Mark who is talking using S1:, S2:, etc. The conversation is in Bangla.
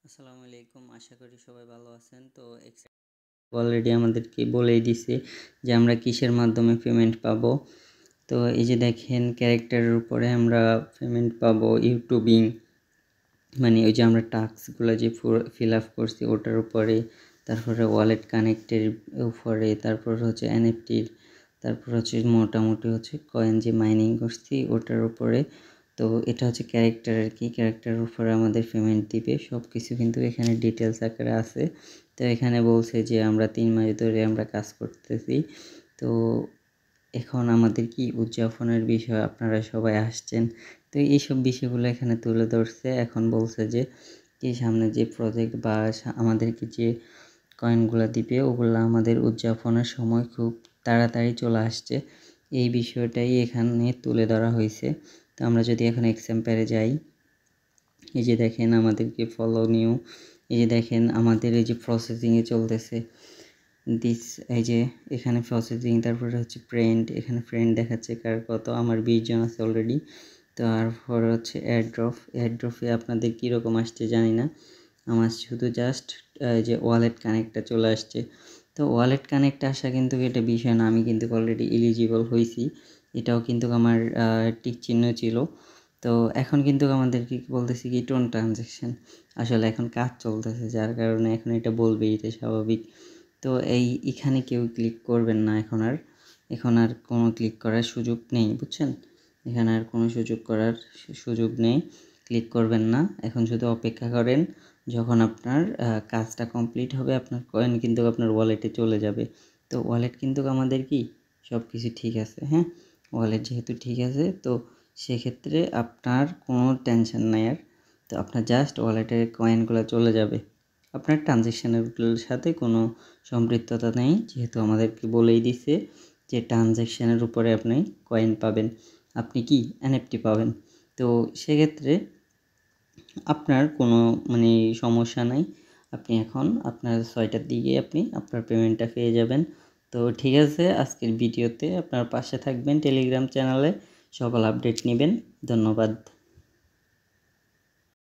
S1: আসসালামু আলাইকুম, আশা করি সবাই ভালো আছেন। তো অলরেডি আমাদেরকে বলেই দিছে যে আমরা কিসের মাধ্যমে পেমেন্ট পাবো। তো এই যে দেখেন ক্যারেক্টারের উপরে আমরা পেমেন্ট পাবো ইউটিউবিং, মানে ওই যে আমরা টাস্কগুলো যে ফিল আপ করছি ওটার উপরে, তারপরে ওয়ালেট কানেক্টের উপরে, তারপর হচ্ছে এনএফটির, তারপর হচ্ছে মোটামুটি হচ্ছে কয়েন যে মাইনিং করছি ওটার উপরে। তো এটা হচ্ছে ক্যারেক্টারের ক্যারেক্টারের উপরে আমাদের পেমেন্ট দিবে, সব কিছু কিন্তু এখানে ডিটেলস আকারে আছে। তো এখানে বলছে যে আমরা 3 মাস ধরে আমরা কাজ করতেছি। তো এখন আমাদের উদযাপনের বিষয়, আপনারা সবাই আসছেন। তো এইসব বিষয়গুলো এখানে তুলে ধরছে। এখন বলছে যে সামনে যে প্রজেক্ট বা আমাদেরকে যে কয়েনগুলো দিবে ওগুলো আমাদের উদযাপনের সময় খুব তাড়াতাড়ি চলে আসছে, এই বিষয়টাই এখানে তুলে ধরা হয়েছে। তো আমরা যদি এখন এক্সাম্পলে যাই, এই যে দেখেন আমাদেরকে ফলো নিউ, এই যে দেখেন আমাদের এই যে প্রসেসিংয়ে চলতেছে দিস, এই যে এখানে প্রসেসিং, তারপরে হচ্ছে ফ্রেন্ড, এখানে ফ্রেন্ড দেখাচ্ছে কার কত, আমার 20 জন আছে অলরেডি। তারপর হচ্ছে এয়ারড্রপে আপনাদের কীরকম আসছে জানি না, আমার শুধু জাস্ট যে ওয়ালেট কানেক্টটা চলে আসছে। তো ওয়ালেট কানেক্ট আসা কিন্তু এটা বিষয় না, আমি কিন্তু অলরেডি এলিজিবল হয়েছি, এটাও কিন্তু আমার টিক চিহ্ন ছিল। তো এখন কিন্তু আমাদের বলতেছি কি টোন ট্রানজ্যাকশন, আসলে এখন কাজ চলতেছে যার কারণে এখন এটা বলবেই, এটা স্বাভাবিক। তো এখানে কেউ ক্লিক করবেন না, এখন আর কোনো ক্লিক করার সুযোগ নেই, বুঝছেন? এখানে আর কোনো সুযোগ নেই, ক্লিক করবেন না। এখন শুধু অপেক্ষা করেন, যখন আপনার কাজটা কমপ্লিট হবে আপনার কয়েন কিন্তু আপনার ওয়ালেটে চলে যাবে। তো ওয়ালেট কিন্তু আমাদের সব কিছু ঠিক আছে, হ্যাঁ, ওয়ালেট যেহেতু ঠিক আছে তো সেক্ষেত্রে আপনার কোনো টেনশন নাই আর। তো আপনার জাস্ট ওয়ালেটের কয়েনগুলো চলে যাবে, আপনার ট্রানজ্যাকশানের সাথে কোনো সম্পৃক্ততা নেই, যেহেতু আমাদেরকে বলেই দিছে যে ট্রানজ্যাকশানের উপরে আপনি কয়েন পাবেন, আপনি এনএফটি পাবেন। তো সেক্ষেত্রে আপনার কোনো সমস্যা নাই, আপনি এখন আপনার 6টার দিকে আপনি আপনার পেমেন্টটা পেয়ে যাবেন। তো ঠিক আছে, আজকের ভিডিওতে আপনার পাশে থাকবেন, টেলিগ্রাম চ্যানেলে সকল আপডেট নেবেন। ধন্যবাদ।